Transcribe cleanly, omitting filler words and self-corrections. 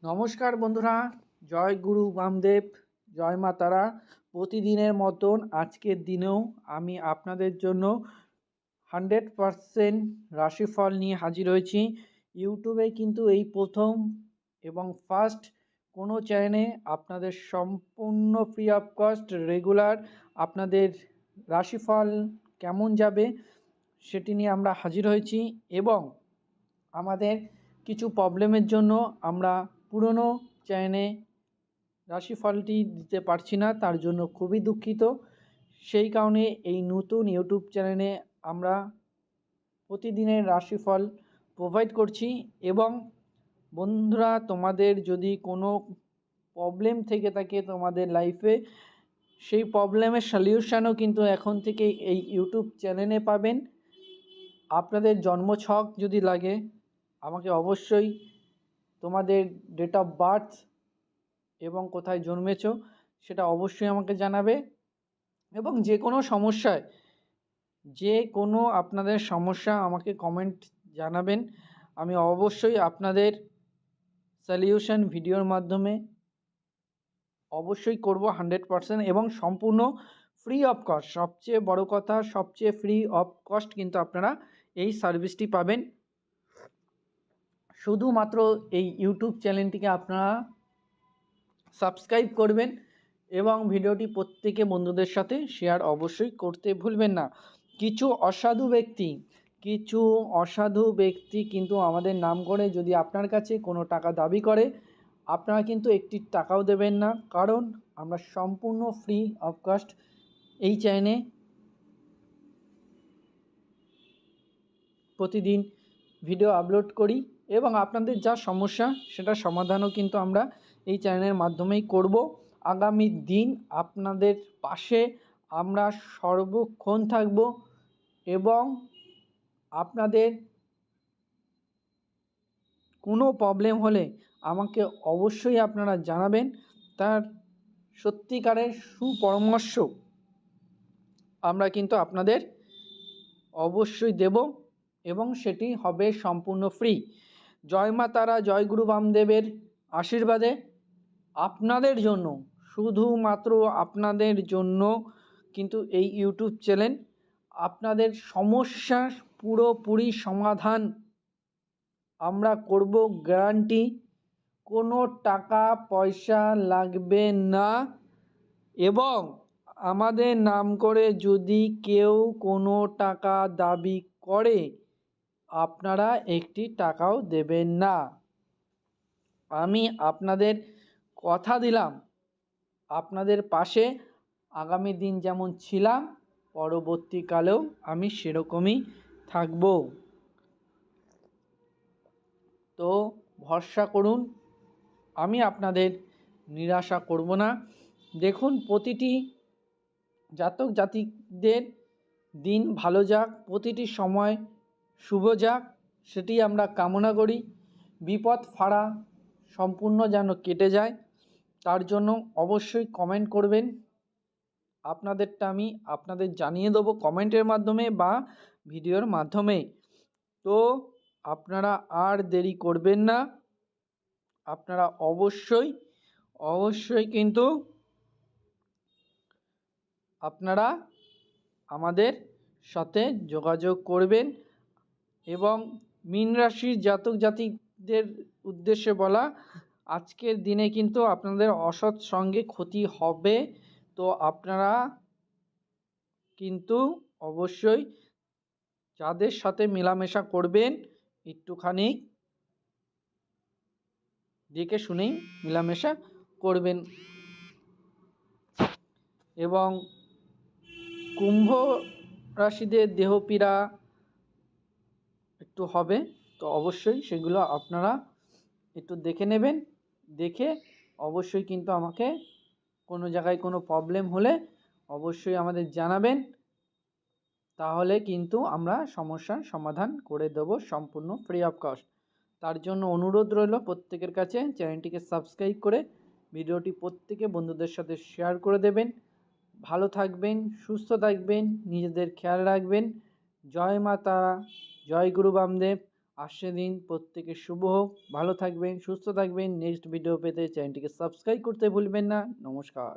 নমস্কার বন্ধুরা, জয় গুরু বামদেব, জয় মা তারা। প্রতিদিনের মতন আজকের দিনেও আমি আপনাদের জন্য 100% রাশিফল নিয়ে হাজির হয়েছি। ইউটিউবে কিন্তু এই প্রথম এবং ফার্স্ট কোনো চ্যানেলে আপনাদের সম্পূর্ণ ফ্রি অফ কস্ট রেগুলার আপনাদের রাশিফল কেমন যাবে সেটি নিয়ে আমরা হাজির হয়েছি। এবং আমাদের কিছু প্রবলেমের জন্য আমরা পুরনো চ্যানেলে রাশিফলটি দিতে পারছি না, তার জন্য খুবই দুঃখিত। সেই কারণে এই নতুন ইউটিউব চ্যানেলে আমরা প্রতিদিনের রাশিফল প্রোভাইড করছি। এবং বন্ধুরা, তোমাদের যদি কোনো প্রবলেম থেকে থাকে তোমাদের লাইফে, সেই প্রবলেমের সলিউশনও কিন্তু এখন থেকে এই ইউটিউব চ্যানেলে পাবেন। আপনাদের জন্মছক যদি লাগে আমাকে অবশ্যই তোমাদের ডেট অফ বার্থ এবং কোথায় জন্মেছো সেটা অবশ্যই আমাকে জানাবে। এবং যে কোনো আপনাদের সমস্যা আমাকে কমেন্ট জানাবেন, আমি অবশ্যই আপনাদের সলিউশন ভিডিওর মাধ্যমে অবশ্যই করব 100% এবং সম্পূর্ণ ফ্রি অফ কস্ট। সবচেয়ে বড় কথা, সবচেয়ে ফ্রি অফ কস্ট কিন্তু আপনারা এই সার্ভিসটি পাবেন। শুধুমাত্র এই ইউটিউব চ্যানেলটিকে আপনারা সাবস্ক্রাইব করবেন এবং ভিডিওটি প্রত্যেকে বন্ধুদের সাথে শেয়ার অবশ্যই করতে ভুলবেন না। কিছু অসাধু ব্যক্তি কিন্তু আমাদের নাম করে যদি আপনার কাছে কোনো টাকা দাবি করে, আপনারা কিন্তু একটি টাকাও দেবেন না, কারণ আমরা সম্পূর্ণ ফ্রি অফ কস্ট এই চ্যানেলে প্রতিদিন ভিডিও আপলোড করি। এবং আপনাদের যা সমস্যা সেটা সমাধানও কিন্তু আমরা এই চ্যানেলের মাধ্যমেই করব। আগামী দিন আপনাদের পাশে আমরা সর্বক্ষণ থাকব। এবং আপনাদের কোনো প্রবলেম হলে আমাকে অবশ্যই আপনারা জানাবেন, তার সত্যিকারের সুপরামর্শ আমরা কিন্তু আপনাদের অবশ্যই দেব এবং সেটি হবে সম্পূর্ণ ফ্রি। জয় মা তারা, জয় গুরু বামদেবের আশীর্বাদে আপনাদের জন্য, শুধুমাত্র আপনাদের জন্য কিন্তু এই ইউটিউব চ্যানেল আপনাদের সমস্যার পুরোপুরি সমাধান আমরা করব, গ্যারান্টি। কোনো টাকা পয়সা লাগবে না। এবং আমাদের নাম করে যদি কেউ কোনো টাকা দাবি করে, আপনারা একটি টাকাও দেবেন না। আমি আপনাদের কথা দিলাম, আপনাদের পাশে আগামী দিন যেমন ছিলাম পরবর্তীকালেও আমি সেরকমই থাকব। তো ভরসা করুন, আমি আপনাদের নিরাশা করব না। দেখুন, প্রতিটি জাতক জাতিকদের দিন ভালো যাক, প্রতিটি সময় শুভ যাক, সেটি আমরা কামনা করি। বিপদ ফাঁড়া সম্পূর্ণ যেন কেটে যায়, তার জন্য অবশ্যই কমেন্ট করবেন। আপনাদেরটা আমি আপনাদের জানিয়ে দেবো কমেন্টের মাধ্যমে বা ভিডিওর মাধ্যমে। তো আপনারা আর দেরি করবেন না, আপনারা অবশ্যই কিন্তু আপনারা আমাদের সাথে যোগাযোগ করবেন। এবং মীন রাশির জাতক জাতিকদের উদ্দেশ্যে বলা, আজকের দিনে কিন্তু আপনাদের অসৎ সঙ্গে ক্ষতি হবে। তো আপনারা কিন্তু অবশ্যই যাদের সাথে মেলামেশা করবেন একটুখানি দেখে শুনেই মেলামেশা করবেন। এবং কুম্ভ রাশিদের দেহপীড়া একটু হবে, তো অবশ্যই সেগুলো আপনারা একটু দেখে নেবেন। দেখে অবশ্যই কিন্তু আমাকে কোনো জায়গায় কোনো প্রবলেম হলে অবশ্যই আমাদের জানাবেন, তাহলে কিন্তু আমরা সমস্যার সমাধান করে দেব সম্পূর্ণ ফ্রি অফ কস্ট। তার জন্য অনুরোধ রইল প্রত্যেকের কাছে, চ্যানেলটিকে সাবস্ক্রাইব করে ভিডিওটি প্রত্যেকে বন্ধুদের সাথে শেয়ার করে দেবেন। ভালো থাকবেন, সুস্থ থাকবেন, নিজেদের খেয়াল রাখবেন। জয় মা তারা, জয় গুরু বামদেব। আসছে দিন প্রত্যেকের শুভ হোক। ভালো থাকবেন, সুস্থ থাকবেন। নেক্সট ভিডিও পেতে চ্যানেলটিকে সাবস্ক্রাইব করতে ভুলবেন না। নমস্কার।